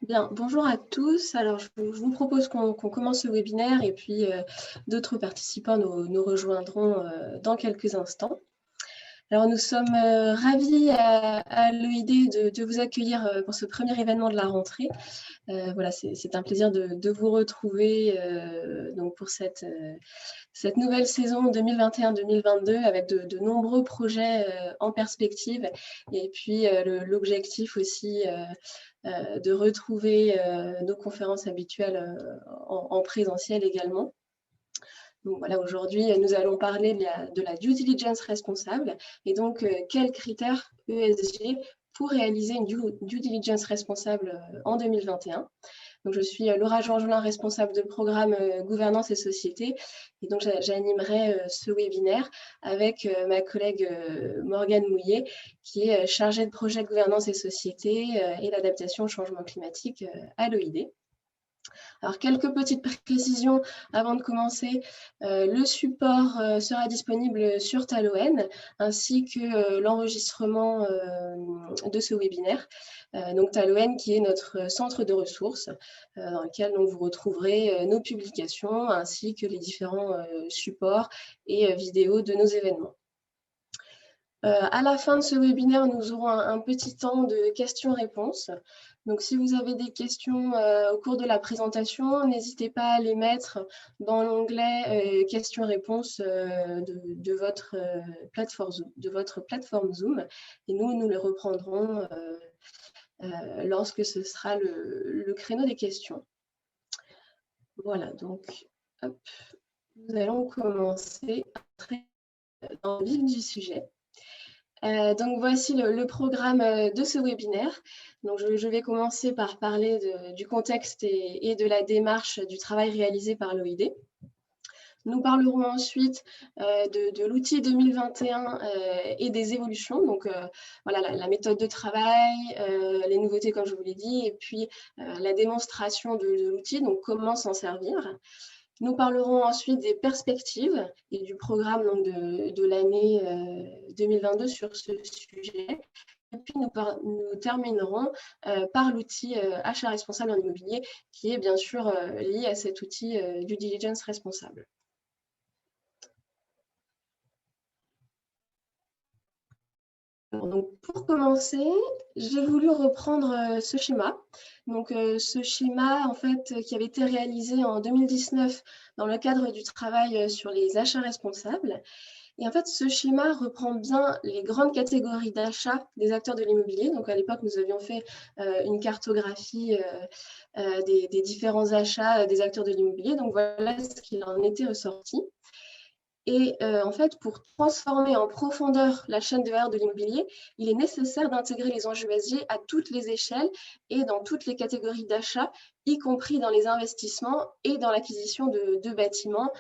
Bien, bonjour à tous. Alors, je vous propose qu'on commence ce webinaire et puis d'autres participants nous rejoindront dans quelques instants. Alors, nous sommes ravis à l'EID de vous accueillir pour ce premier événement de la rentrée. Voilà, c'est un plaisir de vous retrouver donc pour cette nouvelle saison 2021-2022 avec de nombreux projets en perspective et puis l'objectif aussi de retrouver nos conférences habituelles en présentiel également. Donc voilà, aujourd'hui, nous allons parler de la due diligence responsable et donc quels critères ESG pour réaliser une due diligence responsable en 2021. Donc, je suis Laura Georgelin, responsable de programme gouvernance et société. Et donc, j'animerai ce webinaire avec ma collègue Morgane Mouillet, qui est chargée de projet de gouvernance et société et l'adaptation au changement climatique à l'EID. Alors, quelques petites précisions avant de commencer. Le support sera disponible sur Talon, ainsi que l'enregistrement de ce webinaire. Donc, Talon, qui est notre centre de ressources, dans lequel donc, vous retrouverez nos publications, ainsi que les différents supports et vidéos de nos événements. À la fin de ce webinaire, nous aurons un petit temps de questions-réponses. Donc, si vous avez des questions au cours de la présentation, n'hésitez pas à les mettre dans l'onglet questions-réponses de votre plateforme Zoom. Et nous les reprendrons lorsque ce sera le créneau des questions. Voilà, donc, hop, nous allons commencer dans le vif du sujet. Donc voici le programme de ce webinaire. Donc je vais commencer par parler du contexte et de la démarche du travail réalisé par l'OID. Nous parlerons ensuite de l'outil 2021 et des évolutions, donc voilà la méthode de travail, les nouveautés comme je vous l'ai dit, et puis la démonstration de l'outil, donc comment s'en servir. Nous parlerons ensuite des perspectives et du programme donc, de l'année 2022 sur ce sujet. Et puis, nous terminerons par l'outil achat responsable en immobilier, qui est bien sûr lié à cet outil due diligence responsable. Donc, pour commencer, j'ai voulu reprendre ce schéma. Donc, ce schéma, en fait, qui avait été réalisé en 2019 dans le cadre du travail sur les achats responsables. Et en fait, ce schéma reprend bien les grandes catégories d'achats des acteurs de l'immobilier. Donc, à l'époque, nous avions fait une cartographie des différents achats des acteurs de l'immobilier. Donc, voilà ce qu'il en était ressorti. Et en fait, pour transformer en profondeur la chaîne de valeur de l'immobilier, il est nécessaire d'intégrer les enjeux ESG à toutes les échelles et dans toutes les catégories d'achat, y compris dans les investissements et dans l'acquisition de bâtiments,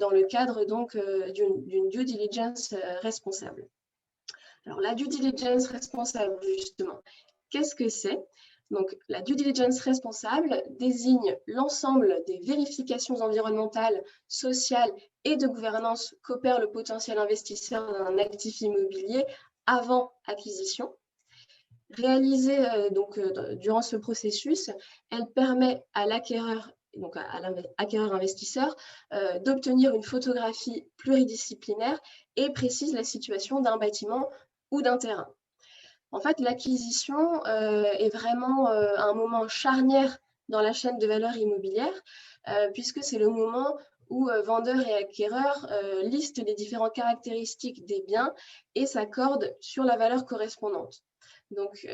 dans le cadre donc d'une due diligence responsable. Alors, la due diligence responsable, justement, qu'est-ce que c'est ? Donc, la due diligence responsable désigne l'ensemble des vérifications environnementales, sociales et de gouvernance qu'opère le potentiel investisseur d'un actif immobilier avant acquisition. Réalisée durant ce processus, elle permet à l'acquéreur, donc à l'acquéreur investisseur, d'obtenir une photographie pluridisciplinaire et précise la situation d'un bâtiment ou d'un terrain. En fait, l'acquisition est vraiment un moment charnière dans la chaîne de valeur immobilière, puisque c'est le moment où vendeurs et acquéreurs listent les différentes caractéristiques des biens et s'accordent sur la valeur correspondante. Donc,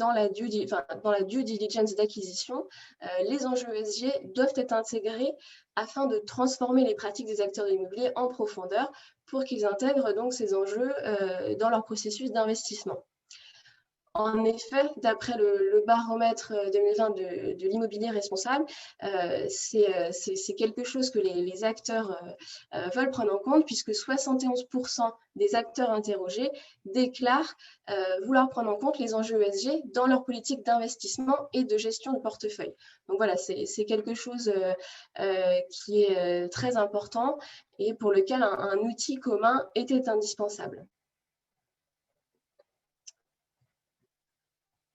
dans la due diligence d'acquisition, les enjeux ESG doivent être intégrés afin de transformer les pratiques des acteurs de l'immobilier en profondeur pour qu'ils intègrent donc ces enjeux dans leur processus d'investissement. En effet, d'après le baromètre 2020 de l'immobilier responsable, c'est quelque chose que les acteurs veulent prendre en compte, puisque 71% des acteurs interrogés déclarent vouloir prendre en compte les enjeux ESG dans leur politique d'investissement et de gestion de portefeuille. Donc voilà, c'est quelque chose qui est très important et pour lequel un outil commun était indispensable.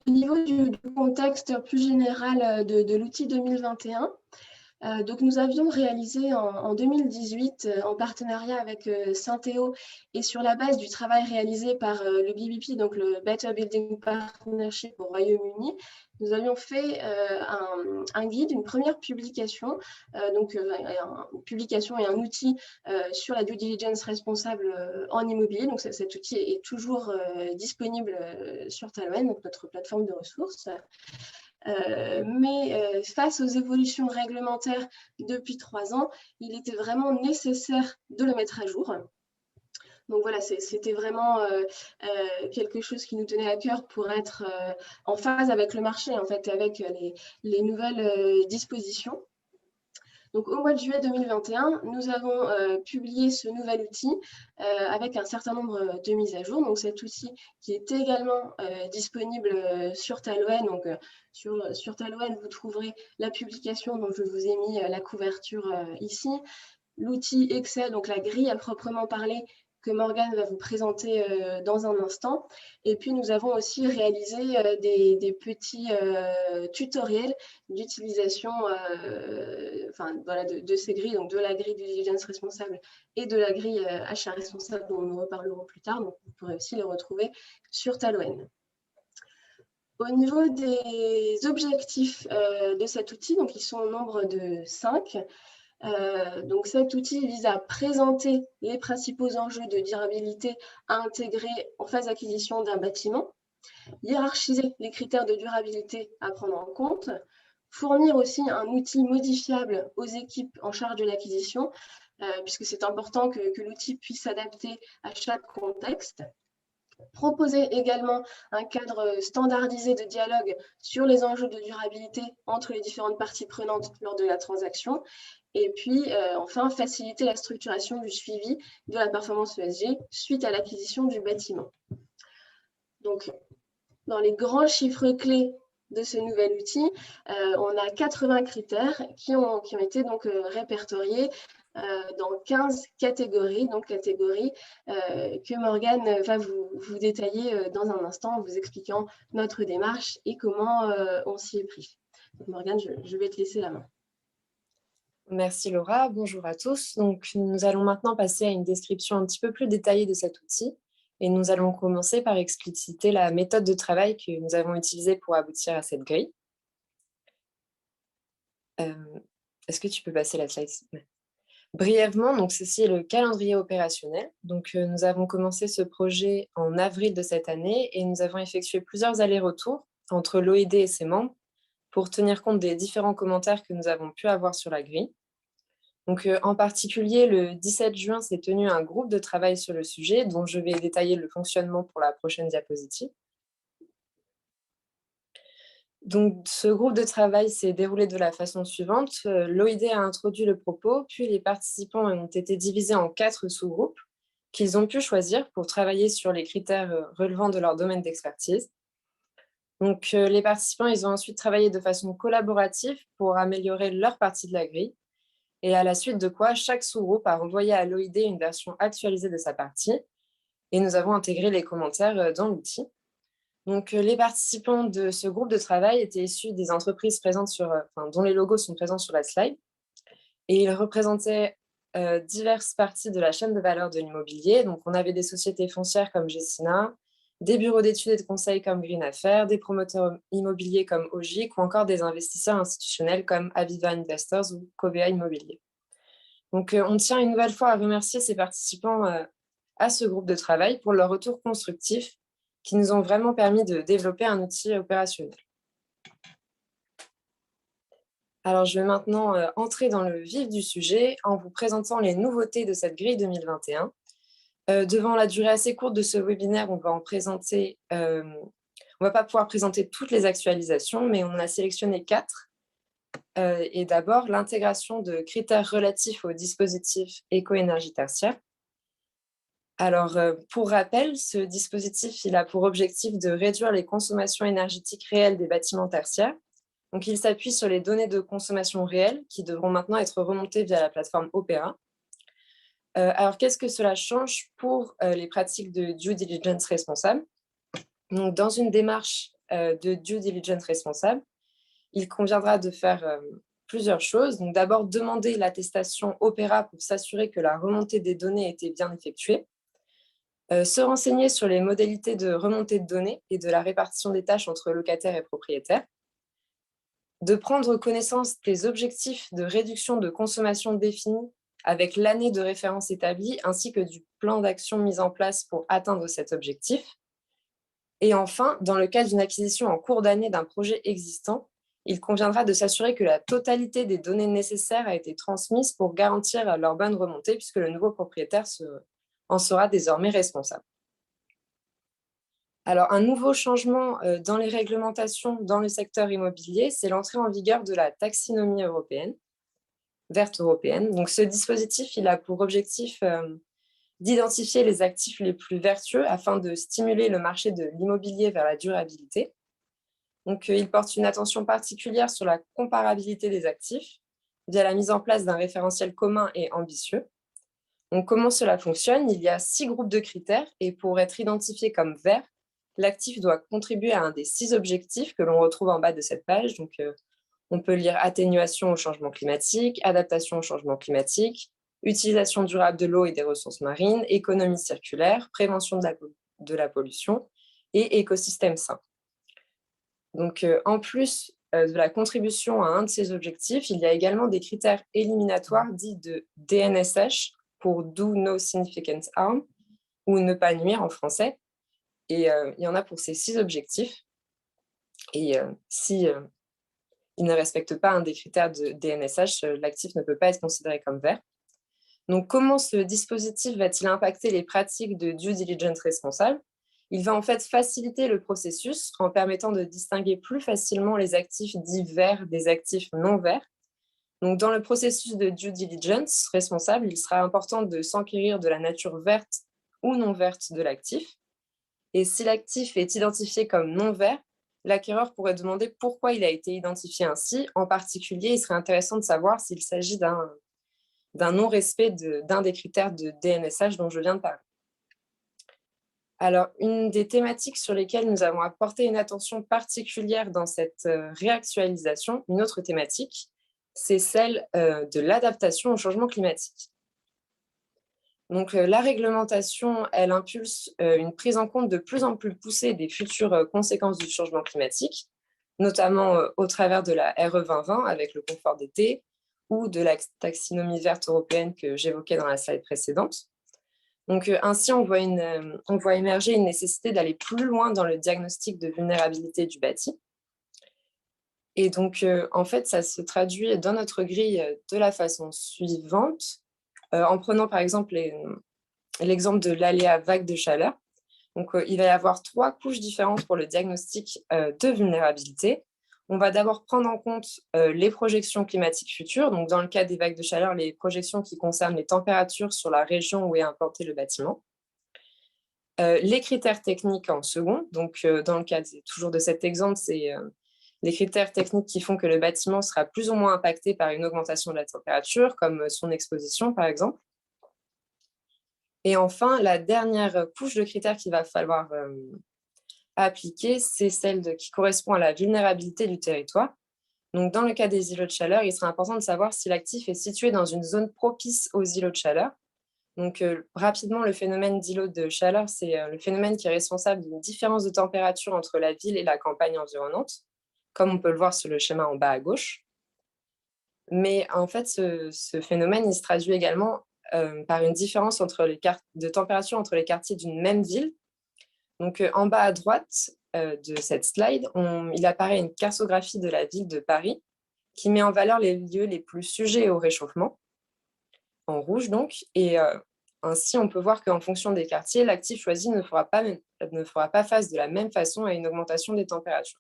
Au niveau niveau du contexte plus général de l'outil 2021, donc nous avions réalisé en 2018, en partenariat avec Synthéo et sur la base du travail réalisé par le BBP, donc le Better Building Partnership au Royaume-Uni, nous avions fait un guide, une première publication, une publication et un outil sur la due diligence responsable en immobilier. Donc cet outil est toujours disponible sur Talwen, donc notre plateforme de ressources. Mais face aux évolutions réglementaires depuis 3 ans, il était vraiment nécessaire de le mettre à jour. Donc voilà, c'était vraiment quelque chose qui nous tenait à cœur pour être en phase avec le marché, en fait, avec les nouvelles dispositions. Donc, au mois de juillet 2021, nous avons publié ce nouvel outil avec un certain nombre de mises à jour. Donc, cet outil qui est également disponible sur Talwen. Donc, sur Talwen, vous trouverez la publication dont je vous ai mis la couverture ici. L'outil Excel, donc la grille à proprement parler, que Morgane va vous présenter dans un instant. Et puis, nous avons aussi réalisé des petits tutoriels d'utilisation de ces grilles, donc de la grille du diligence responsable et de la grille achat responsable, dont nous reparlerons plus tard. Donc, vous pourrez aussi les retrouver sur Talwen. Au niveau des objectifs de cet outil, donc ils sont au nombre de 5. Donc cet outil vise à présenter les principaux enjeux de durabilité à intégrer en phase d'acquisition d'un bâtiment, hiérarchiser les critères de durabilité à prendre en compte, fournir aussi un outil modifiable aux équipes en charge de l'acquisition, puisque c'est important que l'outil puisse s'adapter à chaque contexte. Proposer également un cadre standardisé de dialogue sur les enjeux de durabilité entre les différentes parties prenantes lors de la transaction. Et puis, enfin, faciliter la structuration du suivi de la performance ESG suite à l'acquisition du bâtiment. Donc, dans les grands chiffres clés de ce nouvel outil, on a 80 critères qui ont été donc répertoriés dans 15 catégories, donc catégories que Morgane va vous détailler dans un instant en vous expliquant notre démarche et comment on s'y est pris. Donc Morgane, je vais te laisser la main. Merci Laura, bonjour à tous. Donc, nous allons maintenant passer à une description un petit peu plus détaillée de cet outil et nous allons commencer par expliciter la méthode de travail que nous avons utilisée pour aboutir à cette grille. Est-ce que tu peux passer la slide? Brièvement, donc ceci est le calendrier opérationnel. Donc, nous avons commencé ce projet en avril de cette année et nous avons effectué plusieurs allers-retours entre l'OED et ses membres pour tenir compte des différents commentaires que nous avons pu avoir sur la grille. Donc, en particulier, le 17 juin s'est tenu un groupe de travail sur le sujet dont je vais détailler le fonctionnement pour la prochaine diapositive. Donc, ce groupe de travail s'est déroulé de la façon suivante. L'OID a introduit le propos, puis les participants ont été divisés en 4 sous-groupes qu'ils ont pu choisir pour travailler sur les critères relevant de leur domaine d'expertise. Donc, les participants, ils ont ensuite travaillé de façon collaborative pour améliorer leur partie de la grille. Et à la suite de quoi, chaque sous-groupe a renvoyé à l'OID une version actualisée de sa partie. Et nous avons intégré les commentaires dans l'outil. Donc, les participants de ce groupe de travail étaient issus des entreprises présentes dont les logos sont présents sur la slide. Et ils représentaient diverses parties de la chaîne de valeur de l'immobilier. Donc, on avait des sociétés foncières comme Gessina, des bureaux d'études et de conseil comme Green Affaires, des promoteurs immobiliers comme Ogic ou encore des investisseurs institutionnels comme Aviva Investors ou Covea Immobilier. Donc, on tient une nouvelle fois à remercier ces participants à ce groupe de travail pour leur retour constructif qui nous ont vraiment permis de développer un outil opérationnel. Alors, je vais maintenant entrer dans le vif du sujet en vous présentant les nouveautés de cette grille 2021. Devant la durée assez courte de ce webinaire, on va pas pouvoir présenter toutes les actualisations, mais on a sélectionné 4. Et d'abord, l'intégration de critères relatifs au dispositif éco-énergie tertiaire. Alors, pour rappel, ce dispositif il a pour objectif de réduire les consommations énergétiques réelles des bâtiments tertiaires. Donc, il s'appuie sur les données de consommation réelles qui devront maintenant être remontées via la plateforme Opera. Alors, qu'est-ce que cela change pour les pratiques de due diligence responsable? Donc, dans une démarche de due diligence responsable, il conviendra de faire plusieurs choses. Donc, d'abord, demander l'attestation Opera pour s'assurer que la remontée des données était bien effectuée. Se renseigner sur les modalités de remontée de données et de la répartition des tâches entre locataires et propriétaires. De prendre connaissance des objectifs de réduction de consommation définis avec l'année de référence établie, ainsi que du plan d'action mis en place pour atteindre cet objectif. Et enfin, dans le cas d'une acquisition en cours d'année d'un projet existant, il conviendra de s'assurer que la totalité des données nécessaires a été transmise pour garantir leur bonne remontée, puisque le nouveau propriétaire en sera désormais responsable. Alors, un nouveau changement dans les réglementations dans le secteur immobilier, c'est l'entrée en vigueur de la taxinomie européenne, verte européenne. Donc, ce dispositif, il a pour objectif d'identifier les actifs les plus vertueux afin de stimuler le marché de l'immobilier vers la durabilité. Donc, il porte une attention particulière sur la comparabilité des actifs via la mise en place d'un référentiel commun et ambitieux. Donc, comment cela fonctionne? Il y a 6 groupes de critères et pour être identifié comme vert, l'actif doit contribuer à un des 6 objectifs que l'on retrouve en bas de cette page. Donc, on peut lire atténuation au changement climatique, adaptation au changement climatique, utilisation durable de l'eau et des ressources marines, économie circulaire, prévention de la pollution et écosystème sain. Donc, en plus de la contribution à un de ces objectifs, il y a également des critères éliminatoires dits de DNSH pour Do No Significant Harm ou ne pas nuire en français. Et il y en a pour ces 6 objectifs. Et si il ne respecte pas un des critères de DNSH, l'actif ne peut pas être considéré comme vert. Donc, comment ce dispositif va-t-il impacter les pratiques de due diligence responsable? Il va en fait faciliter le processus en permettant de distinguer plus facilement les actifs dits verts des actifs non verts. Donc, dans le processus de due diligence responsable, il sera important de s'enquérir de la nature verte ou non verte de l'actif. Et si l'actif est identifié comme non vert, l'acquéreur pourrait demander pourquoi il a été identifié ainsi. En particulier, il serait intéressant de savoir s'il s'agit d'un non-respect d'un des critères de DNSH dont je viens de parler. Alors, une des thématiques sur lesquelles nous avons apporté une attention particulière dans cette réactualisation, une autre thématique, c'est celle de l'adaptation au changement climatique. Donc, la réglementation, elle impulse une prise en compte de plus en plus poussée des futures conséquences du changement climatique, notamment au travers de la RE 2020 avec le confort d'été ou de la taxinomie verte européenne que j'évoquais dans la slide précédente. Donc, ainsi, on voit émerger une nécessité d'aller plus loin dans le diagnostic de vulnérabilité du bâti. Et donc, en fait, ça se traduit dans notre grille de la façon suivante, en prenant par exemple l'exemple de l'aléa vague de chaleur. Donc, il va y avoir 3 couches différentes pour le diagnostic de vulnérabilité. On va d'abord prendre en compte les projections climatiques futures. Donc, dans le cas des vagues de chaleur, les projections qui concernent les températures sur la région où est implanté le bâtiment. Les critères techniques en second. Donc, dans le cas toujours de cet exemple, c'est les critères techniques qui font que le bâtiment sera plus ou moins impacté par une augmentation de la température, comme son exposition, par exemple. Et enfin, la dernière couche de critères qu'il va falloir appliquer, c'est celle qui correspond à la vulnérabilité du territoire. Donc, dans le cas des îlots de chaleur, il sera important de savoir si l'actif est situé dans une zone propice aux îlots de chaleur. Donc, rapidement, le phénomène d'îlot de chaleur, c'est le phénomène qui est responsable d'une différence de température entre la ville et la campagne environnante, comme on peut le voir sur le schéma en bas à gauche. Mais en fait, ce phénomène, il se traduit également par une différence de température entre les quartiers d'une même ville. Donc, en bas à droite de cette slide, il apparaît une cartographie de la ville de Paris qui met en valeur les lieux les plus sujets au réchauffement, en rouge donc. Et ainsi, on peut voir qu'en fonction des quartiers, l'actif choisi ne fera pas face de la même façon à une augmentation des températures.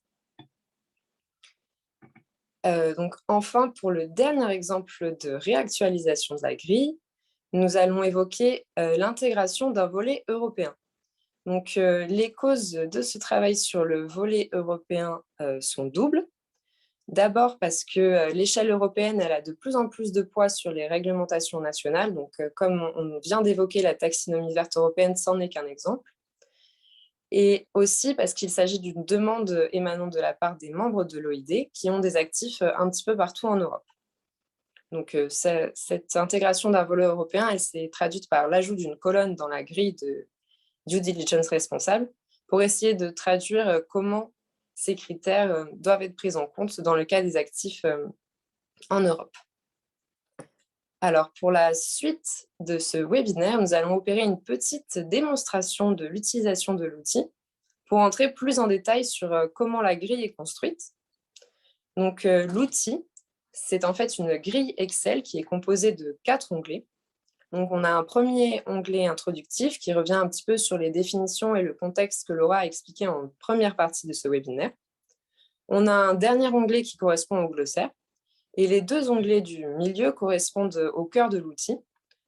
Donc, enfin, pour le dernier exemple de réactualisation de la grille, nous allons évoquer l'intégration d'un volet européen. Donc, les causes de ce travail sur le volet européen sont doubles. D'abord parce que l'échelle européenne, elle a de plus en plus de poids sur les réglementations nationales. Donc, comme on vient d'évoquer, la taxinomie verte européenne, c'en est qu'un exemple. et aussi parce qu'il s'agit d'une demande émanant de la part des membres de l'OID qui ont des actifs un petit peu partout en Europe. Donc, cette intégration d'un volet européen, elle s'est traduite par l'ajout d'une colonne dans la grille de due diligence responsable pour essayer de traduire comment ces critères doivent être pris en compte dans le cas des actifs en Europe. Alors, pour la suite de ce webinaire, nous allons opérer une petite démonstration de l'utilisation de l'outil pour entrer plus en détail sur comment la grille est construite. Donc, l'outil, c'est en fait une grille Excel qui est composée de 4 onglets. Donc, on a un premier onglet introductif qui revient un petit peu sur les définitions et le contexte que Laura a expliqué en première partie de ce webinaire. On a un dernier onglet qui correspond au glossaire. Et les 2 onglets du milieu correspondent au cœur de l'outil.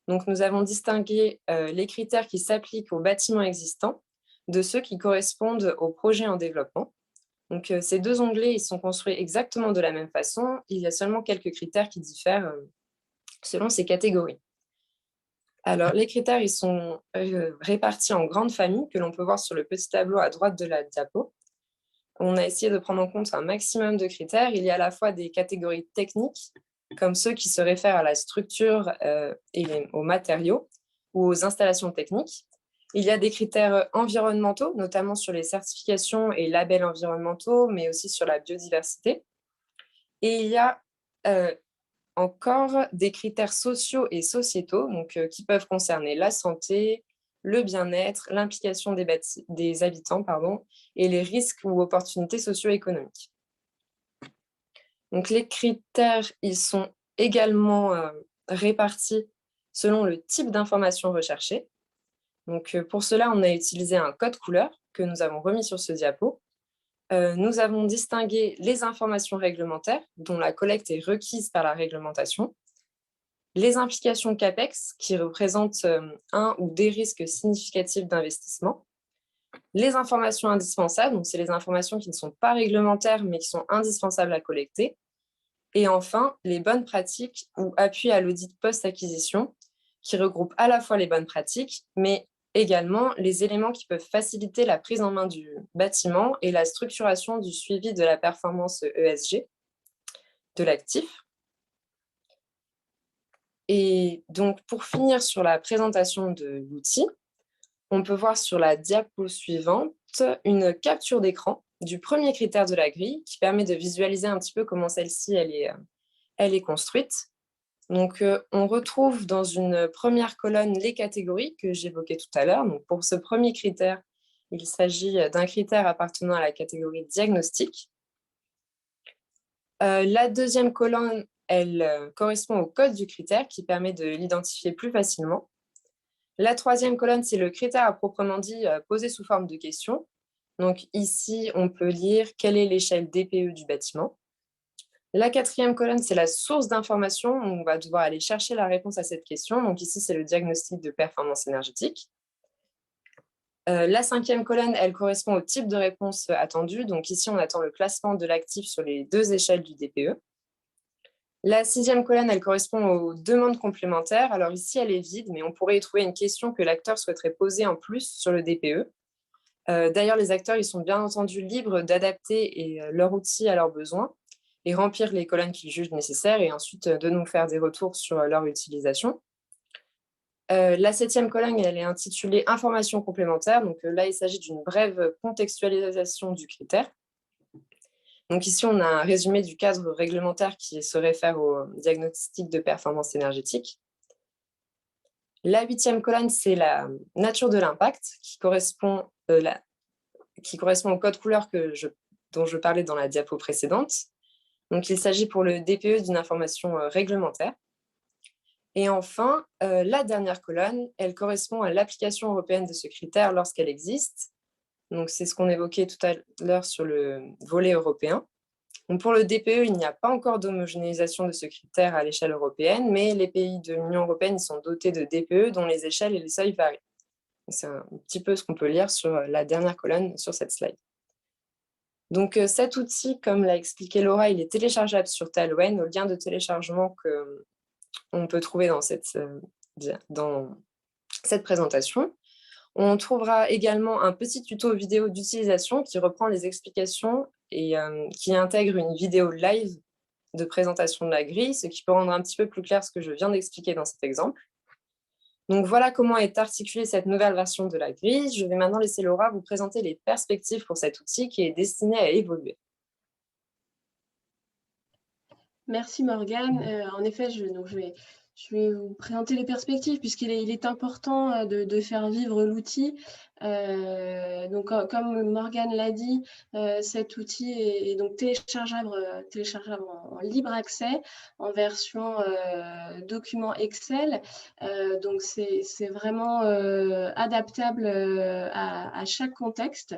Donc, nous avons distingué les critères qui s'appliquent aux bâtiments existants de ceux qui correspondent aux projets en développement. Donc, ces 2 onglets, ils sont construits exactement de la même façon. Il y a seulement quelques critères qui diffèrent selon ces catégories. Alors, les critères, ils sont répartis en grandes familles que l'on peut voir sur le petit tableau à droite de la diapo. On a essayé de prendre en compte un maximum de critères. Il y a à la fois des catégories techniques, comme ceux qui se réfèrent à la structure et aux matériaux ou aux installations techniques. Il y a des critères environnementaux, notamment sur les certifications et labels environnementaux, mais aussi sur la biodiversité. Et il y a encore des critères sociaux et sociétaux, donc, qui peuvent concerner la santé, le bien-être, l'implication des habitants et les risques ou opportunités socio-économiques. Donc, les critères, ils sont également répartis selon le type d'information recherchée. Donc, pour cela, on a utilisé un code couleur que nous avons remis sur ce diapo. Nous avons distingué les informations réglementaires, dont la collecte est requise par la réglementation, les implications CAPEX, qui représentent un ou des risques significatifs d'investissement, les informations indispensables, donc c'est les informations qui ne sont pas réglementaires, mais qui sont indispensables à collecter, et enfin, les bonnes pratiques ou appui à l'audit post-acquisition, qui regroupent à la fois les bonnes pratiques, mais également les éléments qui peuvent faciliter la prise en main du bâtiment et la structuration du suivi de la performance ESG de l'actif. Et donc, pour finir sur la présentation de l'outil, on peut voir sur la diapo suivante une capture d'écran du premier critère de la grille qui permet de visualiser un petit peu comment celle-ci elle est construite. Donc, on retrouve dans une première colonne les catégories que j'évoquais tout à l'heure. Donc, pour ce premier critère, il s'agit d'un critère appartenant à la catégorie diagnostic. La deuxième colonne, elle correspond au code du critère qui permet de l'identifier plus facilement. La troisième colonne, c'est le critère à proprement dit posé sous forme de question. Donc ici, on peut lire quelle est l'échelle DPE du bâtiment. La quatrième colonne, c'est la source d'information. On va devoir aller chercher la réponse à cette question. Donc ici, c'est le diagnostic de performance énergétique. La cinquième colonne, elle correspond au type de réponse attendue. Donc ici, on attend le classement de l'actif sur les 2 échelles du DPE. La sixième colonne, elle correspond aux demandes complémentaires. Alors ici, elle est vide, mais on pourrait y trouver une question que l'acteur souhaiterait poser en plus sur le DPE. D'ailleurs, les acteurs, ils sont bien entendu libres d'adapter leur outil à leurs besoins et remplir les colonnes qu'ils jugent nécessaires et ensuite de nous faire des retours sur leur utilisation. La septième colonne, elle est intitulée « Informations complémentaires ». Donc là, il s'agit d'une brève contextualisation du critère. Donc ici, on a un résumé du cadre réglementaire qui se réfère au diagnostic de performance énergétique. La huitième colonne, c'est la nature de l'impact qui correspond au code couleur dont je parlais dans la diapo précédente. Donc, il s'agit pour le DPE d'une information réglementaire. Et enfin, la dernière colonne, elle correspond à l'application européenne de ce critère lorsqu'elle existe. Donc, c'est ce qu'on évoquait tout à l'heure sur le volet européen. Donc, pour le DPE, il n'y a pas encore d'homogénéisation de ce critère à l'échelle européenne, mais les pays de l'Union européenne sont dotés de DPE dont les échelles et les seuils varient. C'est un petit peu ce qu'on peut lire sur la dernière colonne sur cette slide. Donc, cet outil, comme l'a expliqué Laura, il est téléchargeable sur Tailwind au lien de téléchargement qu'on peut trouver dans cette présentation. On trouvera également un petit tuto vidéo d'utilisation qui reprend les explications et qui intègre une vidéo live de présentation de la grille, ce qui peut rendre un petit peu plus clair ce que je viens d'expliquer dans cet exemple. Donc voilà comment est articulée cette nouvelle version de la grille. Je vais maintenant laisser Laura vous présenter les perspectives pour cet outil qui est destiné à évoluer. Merci Morgane. En effet, je vais vous présenter les perspectives il est important de faire vivre l'outil. Donc, comme Morgane l'a dit, cet outil est donc téléchargeable en libre accès en version document Excel. Donc, c'est vraiment adaptable à chaque contexte.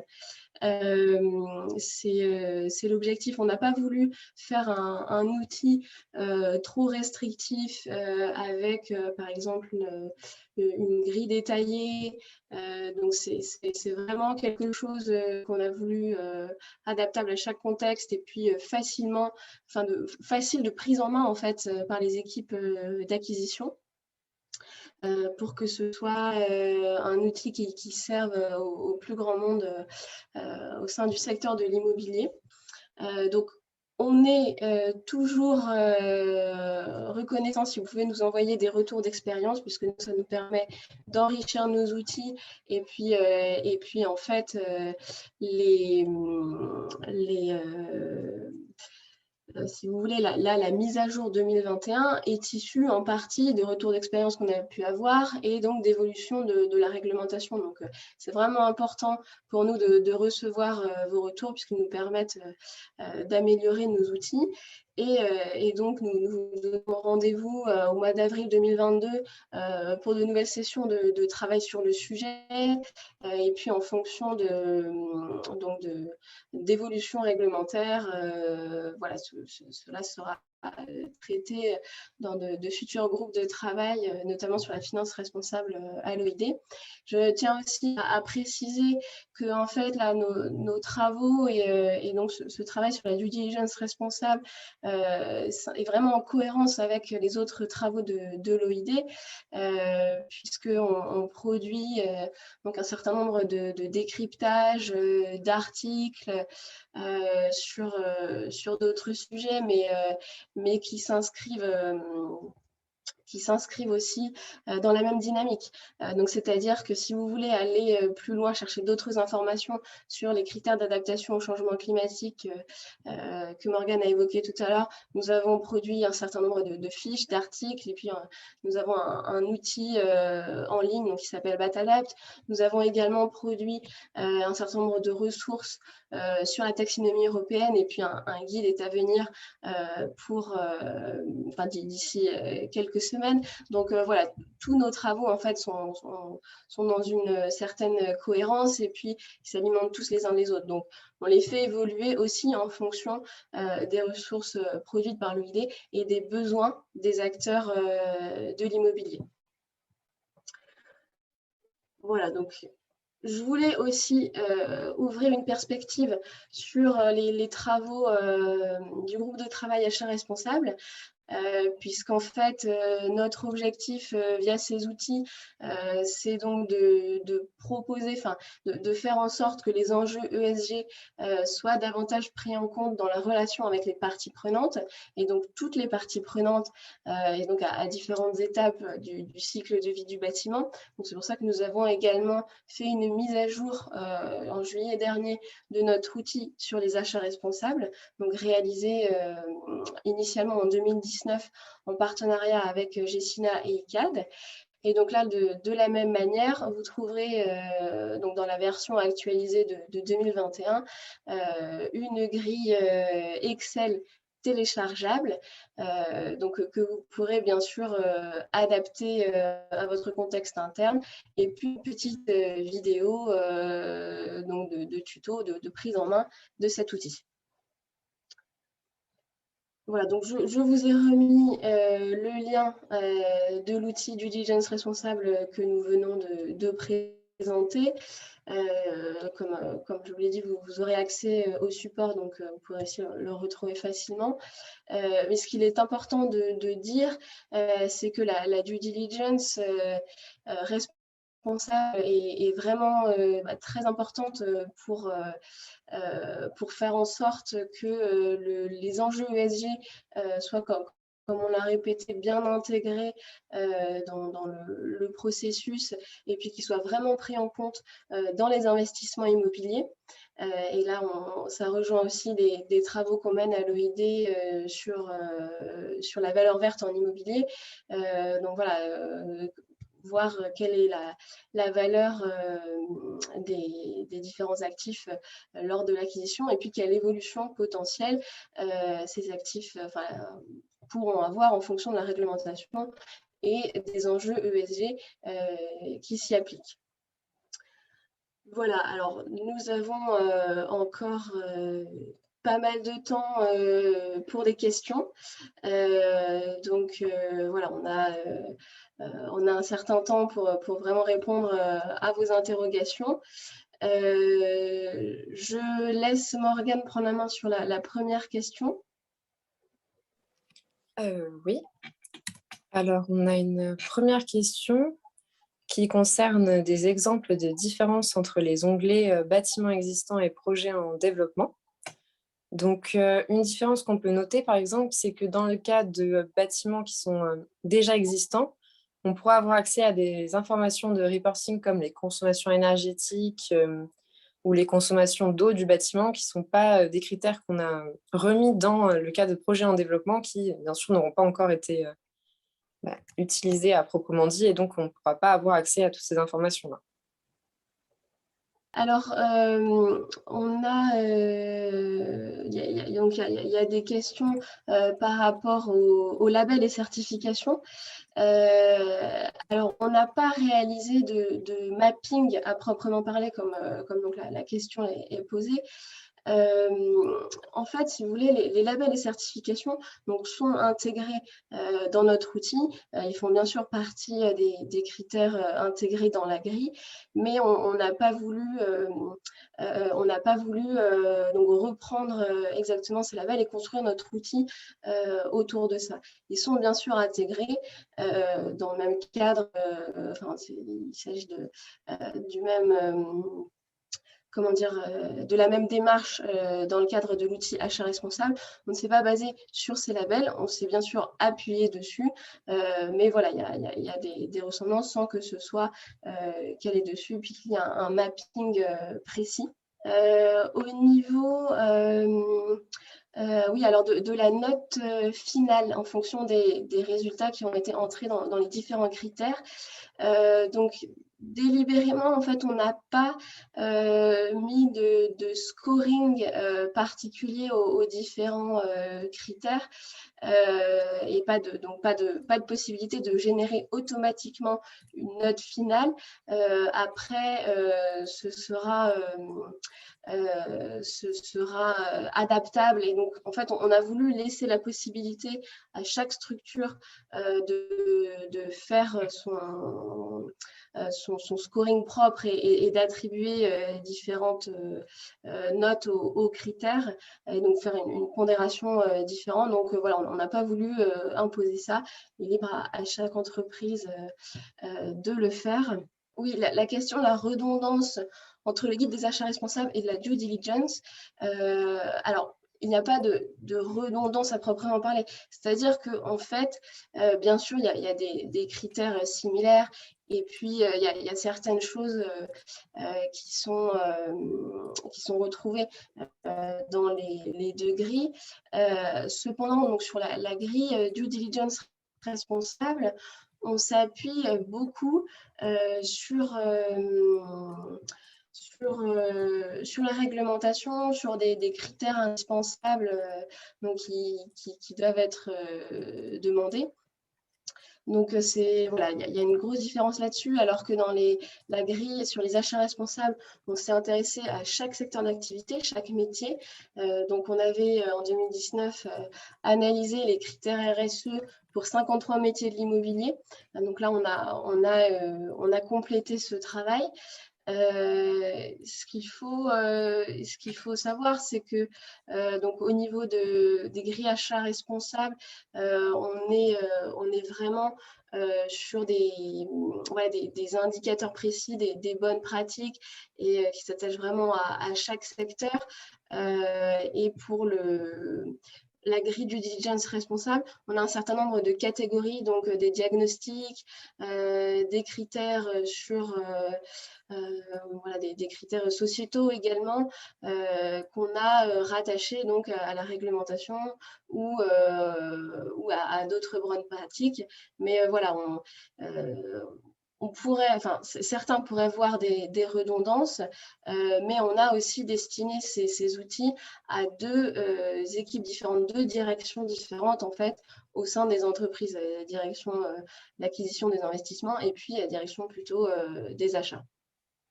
C'est l'objectif. On n'a pas voulu faire un outil trop restrictif avec, par exemple, une grille détaillée. Donc, c'est vraiment quelque chose qu'on a voulu adaptable à chaque contexte et puis facile de prise en main en fait par les équipes d'acquisition. Pour que ce soit un outil qui serve au plus grand monde au sein du secteur de l'immobilier. Donc, on est toujours reconnaissant si vous pouvez nous envoyer des retours d'expérience, puisque ça nous permet d'enrichir nos outils et puis en fait, si vous voulez, la mise à jour 2021 est issue en partie des retours d'expérience qu'on a pu avoir et donc d'évolution de la réglementation. Donc, c'est vraiment important pour nous de recevoir vos retours puisqu'ils nous permettent d'améliorer nos outils. Et donc, nous donnons rendez-vous au mois d'avril 2022 pour de nouvelles sessions de travail sur le sujet. Et puis, en fonction d'évolution réglementaire, voilà, cela sera traité dans de futurs groupes de travail, notamment sur la finance responsable à l'OID. Je tiens aussi à préciser que en fait, là, nos travaux et donc ce travail sur la due diligence responsable est vraiment en cohérence avec les autres travaux de l'OID, puisqu'on produit donc un certain nombre de décryptages, d'articles sur d'autres sujets, mais qui s'inscrivent aussi dans la même dynamique. Donc, c'est-à-dire que si vous voulez aller plus loin, chercher d'autres informations sur les critères d'adaptation au changement climatique que Morgane a évoqué tout à l'heure, nous avons produit un certain nombre de fiches, d'articles, et puis nous avons un outil en ligne donc, qui s'appelle Batadapt. Nous avons également produit un certain nombre de ressources sur la taxonomie européenne, et puis un guide est à venir d'ici quelques semaines. Donc voilà, tous nos travaux en fait sont dans une certaine cohérence et puis ils s'alimentent tous les uns les autres. Donc on les fait évoluer aussi en fonction des ressources produites par l'OID et des besoins des acteurs de l'immobilier. Voilà, donc je voulais aussi ouvrir une perspective sur les travaux du groupe de travail achat responsable. Puisqu'en fait, notre objectif via ces outils, c'est donc de proposer, de faire en sorte que les enjeux ESG soient davantage pris en compte dans la relation avec les parties prenantes, et donc toutes les parties prenantes, et donc à différentes étapes du cycle de vie du bâtiment. Donc c'est pour ça que nous avons également fait une mise à jour en juillet dernier de notre outil sur les achats responsables, donc réalisé initialement en 2019 en partenariat avec Gessina et ICAD. Et donc là, de la même manière, vous trouverez donc dans la version actualisée de 2021 une grille Excel téléchargeable, donc que vous pourrez bien sûr adapter à votre contexte interne, et puis une petite vidéo donc de tuto, de prise en main de cet outil. Voilà, donc je vous ai remis le lien de l'outil due diligence responsable que nous venons de présenter. Comme je vous l'ai dit, vous aurez accès au support, donc vous pourrez aussi le retrouver facilement. Mais ce qu'il est important de dire, c'est que la due diligence responsable responsable est vraiment très importante pour faire en sorte que les enjeux ESG soient, comme on l'a répété, bien intégrés dans le processus et puis qu'ils soient vraiment pris en compte dans les investissements immobiliers. Et là, ça rejoint aussi des travaux qu'on mène à l'OID sur la valeur verte en immobilier. Donc voilà, voir quelle est la valeur des différents actifs lors de l'acquisition et puis quelle évolution potentielle ces actifs pourront avoir en fonction de la réglementation et des enjeux ESG qui s'y appliquent. Voilà, alors nous avons encore pas mal de temps pour des questions. Donc voilà, on a un certain temps pour vraiment répondre à vos interrogations. Je laisse Morgane prendre la main sur la première question. Oui. Alors, on a une première question qui concerne des exemples de différences entre les onglets bâtiments existants et projets en développement. Donc, une différence qu'on peut noter, par exemple, c'est que dans le cas de bâtiments qui sont déjà existants, on pourra avoir accès à des informations de reporting comme les consommations énergétiques ou les consommations d'eau du bâtiment qui ne sont pas des critères qu'on a remis dans le cas de projets en développement qui, bien sûr, n'auront pas encore été utilisés à proprement dit et donc on ne pourra pas avoir accès à toutes ces informations-là. Alors, il y a des questions par rapport au label et certification. Alors, on n'a pas réalisé de mapping à proprement parler, comme donc la question est posée. En fait, si vous voulez, les labels et certifications donc, sont intégrés dans notre outil. Ils font bien sûr partie des critères intégrés dans la grille, mais on n'a pas voulu, donc reprendre exactement ces labels et construire notre outil autour de ça. Ils sont bien sûr intégrés dans le même cadre, il s'agit du même de la même démarche dans le cadre de l'outil achat responsable. On ne s'est pas basé sur ces labels, on s'est bien sûr appuyé dessus, mais voilà, il y a des ressemblances sans que ce soit calé dessus, puis qu'il y a un mapping précis. Au niveau oui, alors de la note finale en fonction des résultats qui ont été entrés dans les différents critères. Donc, délibérément, en fait, on n'a pas mis de scoring particulier aux différents critères et pas de possibilité de générer automatiquement une note finale. Après, ce sera adaptable et donc en fait on a voulu laisser la possibilité à chaque structure de faire son scoring propre et d'attribuer différentes notes aux critères et donc faire une pondération différente. Donc voilà, on n'a pas voulu imposer ça. Il est libre à chaque entreprise de le faire. Oui, la question de la redondance entre le guide des achats responsables et de la due diligence. Alors, il n'y a pas de redondance à proprement parler. C'est-à-dire qu'en fait, bien sûr, il y a des critères similaires et puis il y a certaines choses qui sont retrouvées dans les deux grilles. Cependant, donc, sur la grille due diligence responsable, on s'appuie beaucoup sur la réglementation, sur des critères indispensables donc qui doivent être demandés. Donc, voilà, il y a une grosse différence là-dessus, alors que dans la grille sur les achats responsables, on s'est intéressé à chaque secteur d'activité, chaque métier. Donc, on avait en 2019 analysé les critères RSE pour 53 métiers de l'immobilier. Donc là, on a complété ce travail. Ce qu'il faut savoir, c'est que donc au niveau des grilles achats responsables, on est vraiment sur des indicateurs précis, des bonnes pratiques et qui s'attachent vraiment à chaque secteur. Et pour la grille du diligence responsable, on a un certain nombre de catégories, donc des diagnostics, des critères voilà, des critères sociétaux également qu'on a rattachés donc à la réglementation ou à d'autres bonnes pratiques. Mais voilà, on pourrait, enfin, certains pourraient voir des redondances, mais on a aussi destiné ces outils à deux équipes différentes, deux directions différentes en fait au sein des entreprises, la direction de l'acquisition des investissements et puis la direction plutôt des achats.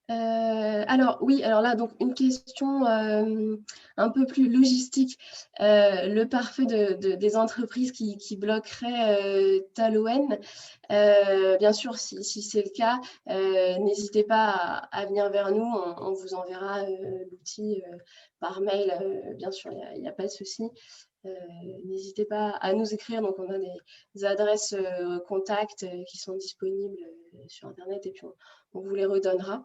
Alors oui, alors là, donc une question un peu plus logistique. Le pare-feu des entreprises qui bloqueraient Talouen. Bien sûr, si c'est le cas, n'hésitez pas à venir vers nous. On vous enverra l'outil par mail. Bien sûr, il n'y a pas de souci. N'hésitez pas à nous écrire. Donc, on a des adresses contacts qui sont disponibles sur Internet et puis on vous les redonnera.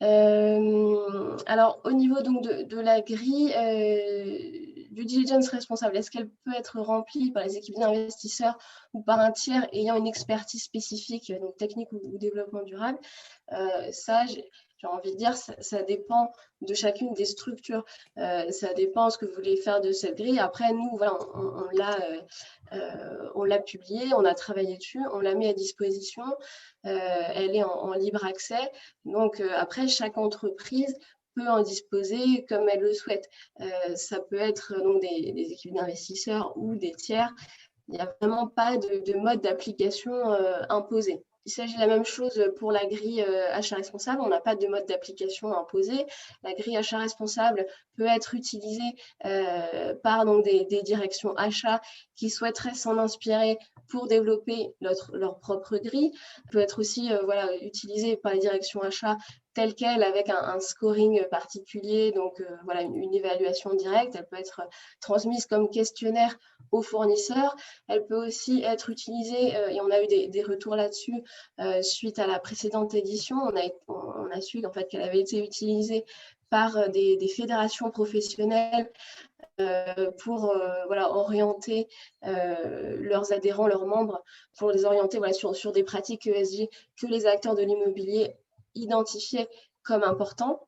Alors, au niveau donc de la grille du diligence responsable, est-ce qu'elle peut être remplie par les équipes d'investisseurs ou par un tiers ayant une expertise spécifique, donc technique ou développement durable? Ça, j'ai envie de dire, ça dépend de chacune des structures. Ça dépend de ce que vous voulez faire de cette grille. Après, nous, voilà, on l'a publiée, on a travaillé dessus, on l'a mis à disposition. Elle est en libre accès. Donc, après, chaque entreprise peut en disposer comme elle le souhaite. Ça peut être donc des équipes d'investisseurs ou des tiers. Il n'y a vraiment pas de mode d'application imposé. Il s'agit de la même chose pour la grille achat responsable. On n'a pas de mode d'application imposé. La grille achat responsable peut être utilisée par donc, des directions achats qui souhaiteraient s'en inspirer pour développer leur propre grille. Peut être aussi voilà, utilisée par les directions achats telle quelle avec un scoring particulier, donc voilà, une évaluation directe. Elle peut être transmise comme questionnaire aux fournisseurs. Elle peut aussi être utilisée, et on a eu des retours là-dessus suite à la précédente édition. On a su en fait, qu'elle avait été utilisée par des fédérations professionnelles pour voilà, orienter leurs adhérents, leurs membres, pour les orienter voilà, sur des pratiques ESG que les acteurs de l'immobilier identifiaient comme importantes.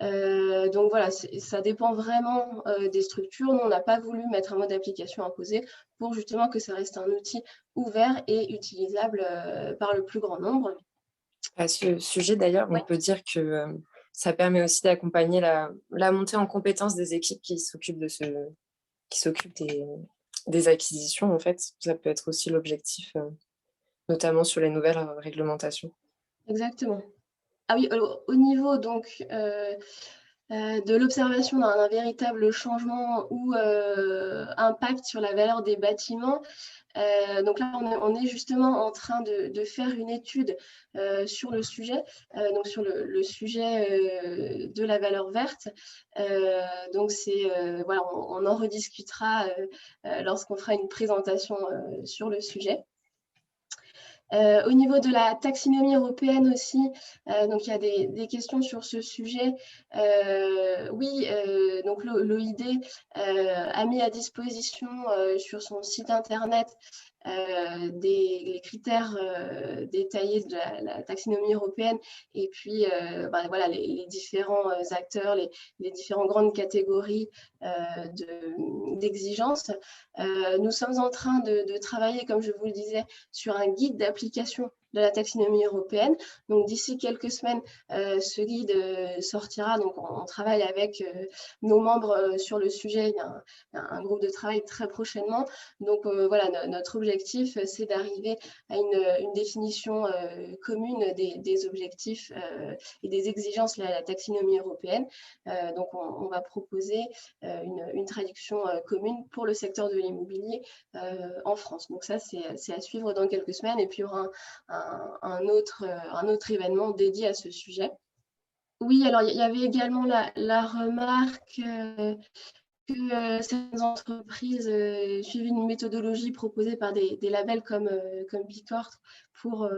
Donc voilà, ça dépend vraiment des structures. Nous, on n'a pas voulu mettre un mode d'application imposé pour justement que ça reste un outil ouvert et utilisable par le plus grand nombre. À ce sujet, d'ailleurs, on peut dire que ça permet aussi d'accompagner la montée en compétence des équipes qui s'occupent des acquisitions. En fait, ça peut être aussi l'objectif, notamment sur les nouvelles réglementations. Exactement. Ah oui, au niveau donc de l'observation d'un véritable changement ou impact sur la valeur des bâtiments. Donc là, on est justement en train de faire une étude sur le sujet, donc sur le sujet de la valeur verte. Donc voilà, on en rediscutera lorsqu'on fera une présentation sur le sujet. Au niveau de la taxinomie européenne aussi, donc il y a des questions sur ce sujet. Oui, donc l'OID a mis à disposition sur son site internet les critères détaillés de la taxinomie européenne et puis voilà, les différents acteurs, les différentes grandes catégories d'exigences. Nous sommes en train de travailler, comme je vous le disais, sur un guide d'application de la taxinomie européenne. Donc d'ici quelques semaines, ce guide sortira. Donc on travaille avec nos membres sur le sujet. Il y a un groupe de travail très prochainement. Donc voilà, notre objectif, c'est d'arriver à une définition commune des objectifs et des exigences de la taxinomie européenne. Donc on va proposer une traduction commune pour le secteur de l'immobilier en France. Donc ça, c'est à suivre dans quelques semaines. Et puis il y aura un autre événement dédié à ce sujet. Oui, alors il y avait également la remarque que certaines entreprises suivent une méthodologie proposée par des labels comme Bicorp pour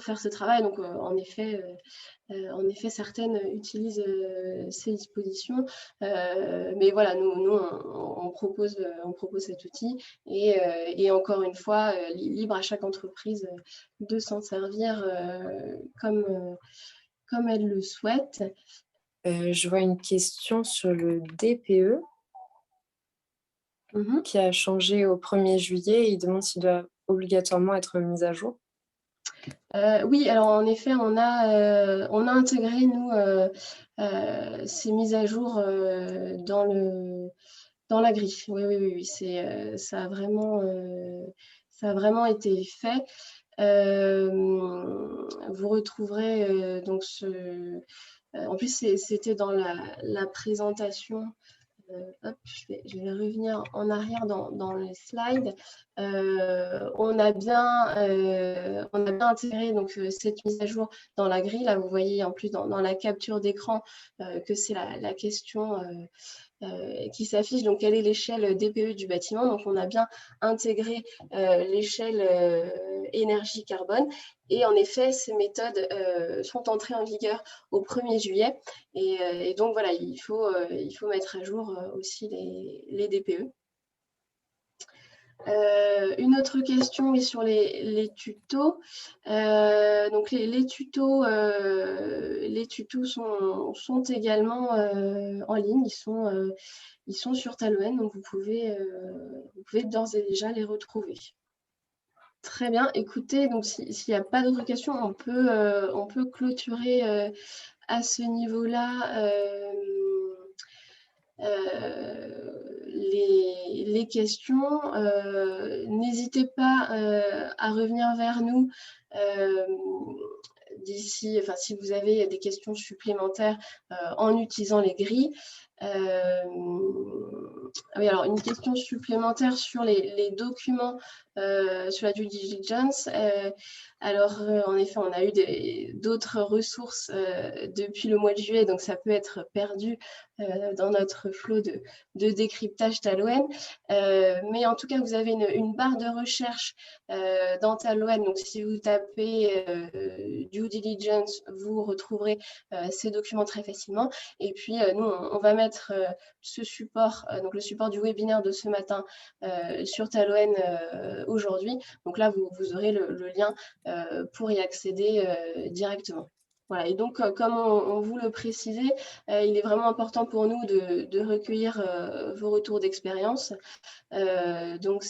faire ce travail. Donc, en effet, certaines utilisent ces dispositions. Mais voilà, nous on propose cet outil. Et encore une fois, libre à chaque entreprise de s'en servir comme elle le souhaite. Je vois une question sur le DPE qui a changé au 1er juillet. Il demande s'il doit obligatoirement être mis à jour. Oui, alors en effet, on a intégré, nous, ces mises à jour dans la grille. Oui, ça a vraiment été fait. Vous retrouverez donc en plus, c'était dans la présentation. Hop, je vais revenir en arrière dans les slides. On a bien intégré donc, cette mise à jour dans la grille. Là, vous voyez en plus dans la capture d'écran que c'est la question qui s'affiche. Donc, quelle est l'échelle DPE du bâtiment? Donc, on a bien intégré l'échelle énergie carbone. Et en effet, ces méthodes sont entrées en vigueur au 1er juillet. Et donc, voilà, il faut mettre à jour aussi les DPE. Une autre question est sur les tutos. Donc les tutos sont également en ligne. Ils sont sur Talouine, donc vous pouvez d'ores et déjà les retrouver. Très bien. Écoutez, donc s'il n'y a pas d'autres questions, on peut clôturer à ce niveau-là les questions. N'hésitez pas à revenir vers nous d'ici, enfin, si vous avez des questions supplémentaires en utilisant les grilles. Oui, alors une question supplémentaire sur les documents sur la due diligence. Alors, en effet, on a eu d'autres ressources depuis le mois de juillet, donc ça peut être perdu dans notre flot de décryptage Talouine. Mais en tout cas, vous avez une barre de recherche dans Talouine. Donc, si vous tapez due diligence, vous retrouverez ces documents très facilement. Et puis, nous, on va mettre ce support, donc le support du webinaire de ce matin sur Talouine aujourd'hui. Donc là, vous aurez le lien pour y accéder directement. Voilà, et donc, comme on vous le précisait, il est vraiment important pour nous de recueillir vos retours d'expérience. Donc,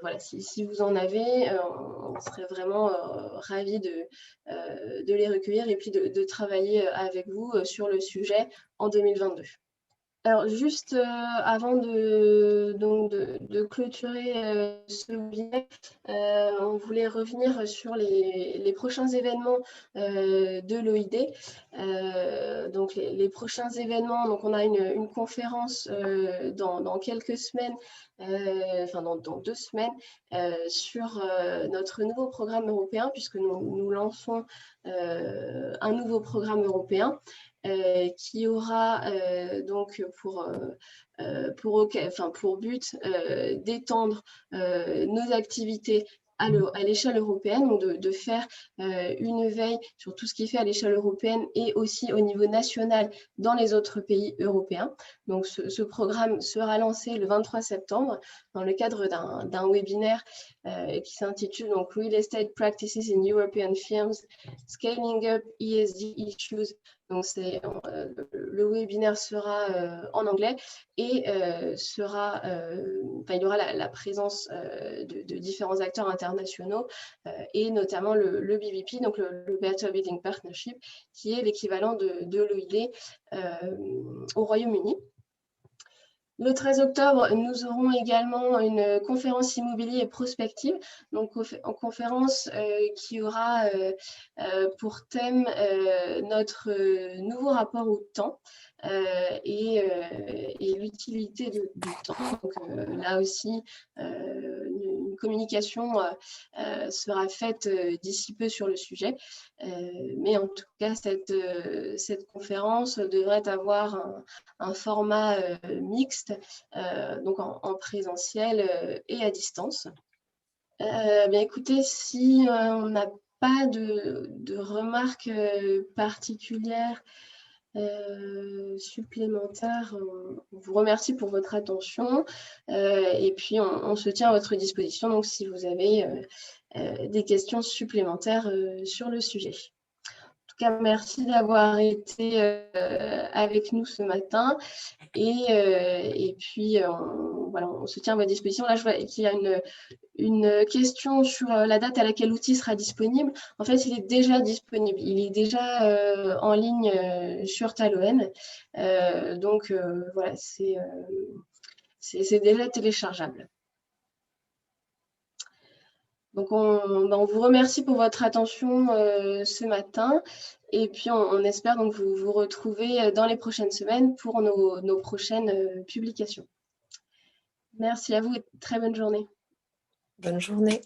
voilà, si vous en avez, on serait vraiment ravis de les recueillir et puis de travailler avec vous sur le sujet en 2022. Alors, juste avant de clôturer ce webinaire, on voulait revenir sur les prochains événements de l'OID. Donc, les prochains événements, donc on a une conférence dans quelques semaines, enfin dans 2 semaines, sur notre nouveau programme européen, puisque nous lançons un nouveau programme européen. Qui aura donc pour but d'étendre nos activités à l'échelle européenne, donc de faire une veille sur tout ce qui est fait à l'échelle européenne et aussi au niveau national dans les autres pays européens. Donc ce programme sera lancé le 23 septembre dans le cadre d'un webinaire qui s'intitule donc Real Estate Practices in European Firms, Scaling Up ESG Issues. Donc le webinaire sera en anglais et il y aura la présence de différents acteurs internationaux et notamment le BBP, donc le Better Building Partnership, qui est l'équivalent de l'OID au Royaume-Uni. Le 13 octobre, nous aurons également une conférence immobilier et prospective, donc en conférence qui aura pour thème notre nouveau rapport au temps et l'utilité du temps. Donc là aussi, une communication sera faite d'ici peu sur le sujet. Mais en tout cas, cette conférence devrait avoir un format mixte, donc en présentiel et à distance. Bien, écoutez, si on n'a pas de remarques particulières supplémentaires, on vous remercie pour votre attention et puis on se tient à votre disposition donc si vous avez des questions supplémentaires sur le sujet. En tout cas, merci d'avoir été avec nous ce matin et puis voilà, on se tient à votre disposition. Là, je vois qu'il y a une question sur la date à laquelle l'outil sera disponible. En fait, il est déjà disponible. Il est déjà en ligne sur Talon. Donc, voilà, c'est déjà téléchargeable. Donc, on vous remercie pour votre attention ce matin. Et puis, on espère donc vous retrouver dans les prochaines semaines pour nos prochaines publications. Merci à vous et très bonne journée. Bonne journée.